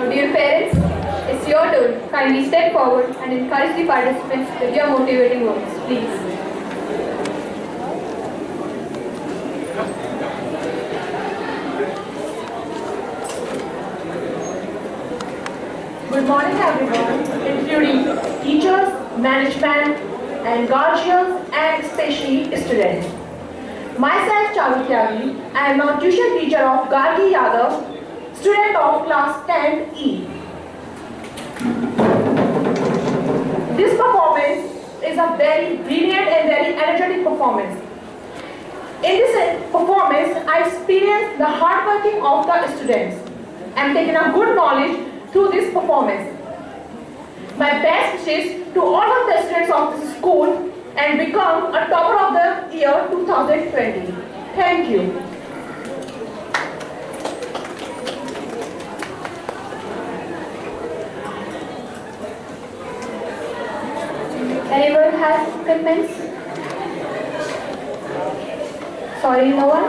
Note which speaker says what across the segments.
Speaker 1: Now dear parents, it's your turn. Kindly step forward and encourage the participants with your motivating words, please.
Speaker 2: Good morning everyone, including teachers, management and guardians and especially students. Myself Charutyagi, I am a tuition teacher of Gargi Yadav, student of class 10E. This performance is a very brilliant and very energetic performance. In this performance, I experienced the hard working of the students. I am taking a good knowledge through this performance. My best wishes to all of the students of this school and become a topper of the year 2020. Thank you.
Speaker 1: Anyone has comments? Sorry, no one?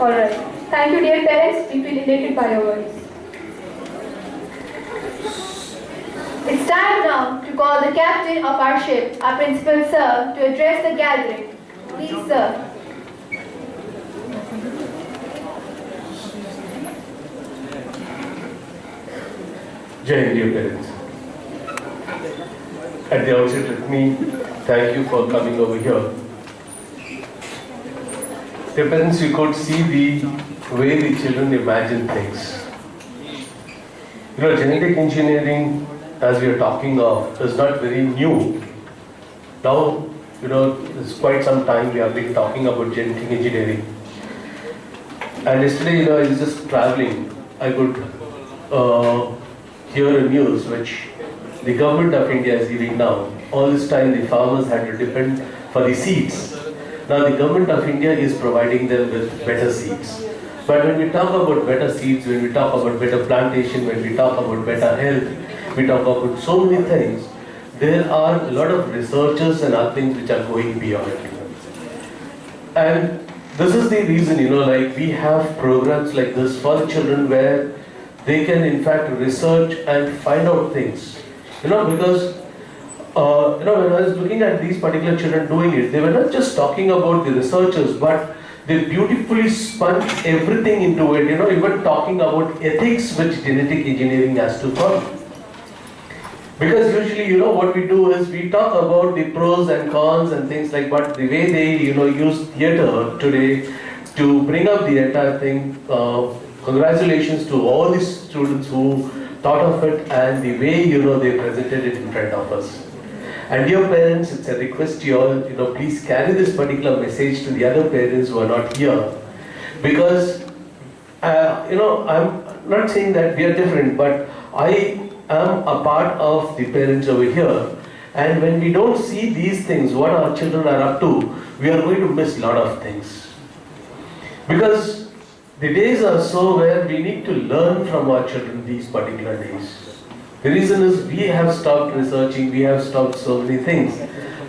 Speaker 1: Alright. Thank you dear parents, we feel elated by your words. It's time now to call the captain of our ship, our principal sir, to address the gathering. Please sir.
Speaker 3: Jai Hind, dear parents. At the outset, let me thank you for coming over here. Dear parents, you could see the way the children imagine things. You know, genetic engineering, as we are talking of, is not very new. Now, you know, it's quite some time we have been talking about genetic engineering. And yesterday, you know, I was just traveling. I could hear a news which the government of India is giving now. All this time the farmers had to depend for the seeds. Now the government of India is providing them with better seeds. But when we talk about better seeds, when we talk about better plantation, when we talk about better health, we talk about so many things, there are a lot of researchers and other things which are going beyond it. And this is the reason, you know, like we have programs like this for the children where they can in fact research and find out things. You know, because you know, when I was looking at these particular children doing it, they were not just talking about the researchers, but they beautifully spun everything into it, you know, even talking about ethics which genetic engineering has to follow. Because usually, you know, what we do is we talk about the pros and cons and things like, but the way they, you know, use theatre today to bring up the entire thing, congratulations to all these students who thought of it and the way, you know, they presented it in front of us. And dear parents, it's a request to you all, you know, please carry this particular message to the other parents who are not here. Because, you know, I'm not saying that we are different, but I am a part of the parents over here. And when we don't see these things, what our children are up to, we are going to miss a lot of things. Because the days are so where we need to learn from our children these particular days. The reason is we have stopped researching, we have stopped so many things.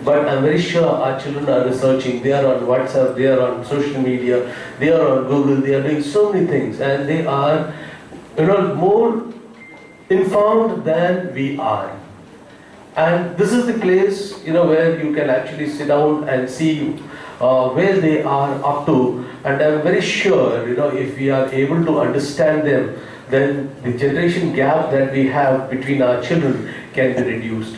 Speaker 3: But I'm very sure our children are researching, they are on WhatsApp, they are on social media, they are on Google, they are doing so many things and they are, you know, more informed than we are. And this is the place, you know, where you can actually sit down and see where they are up to. And I'm very sure, you know, if we are able to understand them, then the generation gap that we have between our children can be reduced.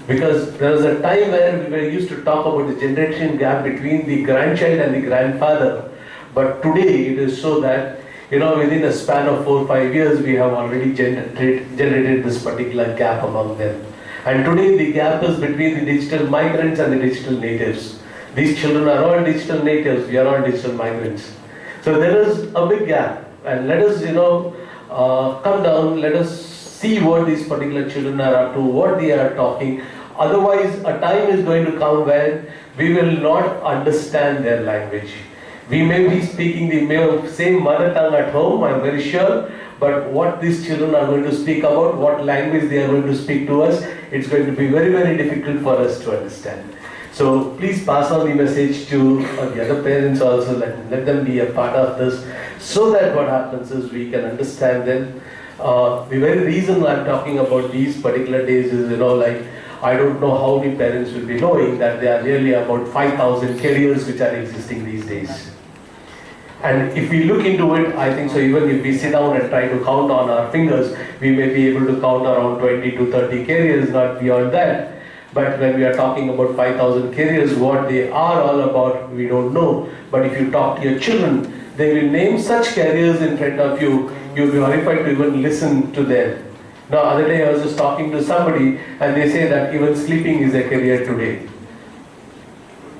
Speaker 3: Because there was a time where we were used to talk about the generation gap between the grandchild and the grandfather. But today it is so that, you know, within a span of 4 or 5 years, we have already generated this particular gap among them. And today the gap is between the digital migrants and the digital natives. These children are all digital natives, we are all digital migrants. So there is a big gap. And let us, you know, come down, let us see what these particular children are up to, what they are talking. Otherwise, a time is going to come when we will not understand their language. We may be speaking the same mother tongue at home, I'm very sure, but what these children are going to speak about, what language they are going to speak to us, it's going to be very, very difficult for us to understand. So please pass on the message to the other parents also, let them be a part of this, so that what happens is we can understand them. The very reason I'm talking about these particular days is, I don't know how many parents will be knowing that there are nearly about 5,000 careers which are existing these days. And if we look into it, I think so even if we sit down and try to count on our fingers, we may be able to count around 20 to 30 careers, not beyond that. But when we are talking about 5,000 careers, what they are all about, we don't know. But if you talk to your children, they will name such careers in front of you, you'll be horrified to even listen to them. Now, other day I was just talking to somebody and they say that even sleeping is a career today.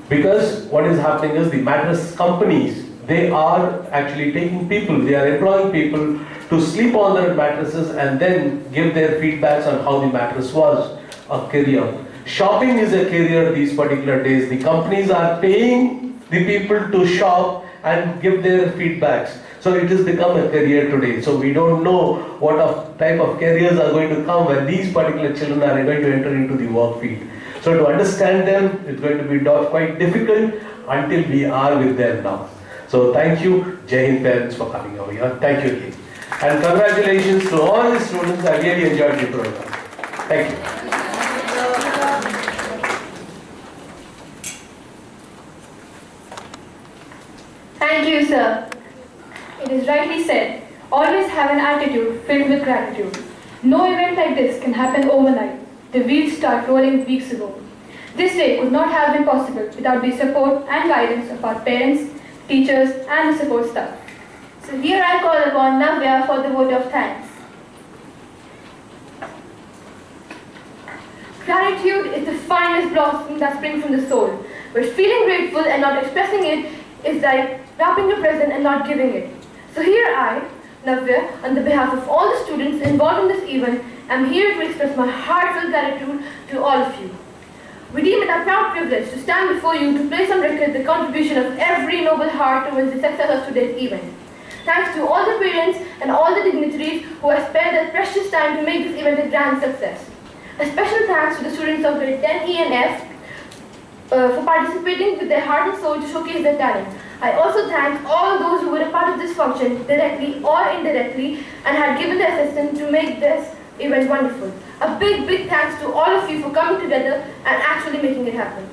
Speaker 3: Because what is happening is the mattress companies, they are actually taking people, they are employing people to sleep on their mattresses and then give their feedbacks on how the mattress was, a career. Shopping is a career these particular days. The companies are paying the people to shop and give their feedbacks. So it has become a career today. So we don't know what type of careers are going to come when these particular children are going to enter into the work field. So to understand them, it's going to be quite difficult until we are with them now. So thank you, Jai Hind parents, for coming over here. Thank you again. And congratulations to all the students. I really enjoyed the program. Thank you.
Speaker 1: Thank you, sir. It is rightly said, always have an attitude filled with gratitude. No event like this can happen overnight. The wheels start rolling weeks ago. This day could not have been possible without the support and guidance of our parents, teachers, and the support staff. So here I call upon Navya for the vote of thanks. Gratitude is the finest blossom that springs from the soul, but feeling grateful and not expressing it is like wrapping the present and not giving it. So here I, Navya, on the behalf of all the students involved in this event, am here to express my heartfelt gratitude to all of you. We deem it a proud privilege to stand before you to place on record the contribution of every noble heart towards the success of today's event. Thanks to all the parents and all the dignitaries who have spared their precious time to make this event a grand success. A special thanks to the students of grade 10 E and F for participating with their heart and soul to showcase their talent. I also thank all those who were a part of this function, directly or indirectly, and had given their assistance to make this event wonderful. A big thanks to all of you for coming together and actually making it happen.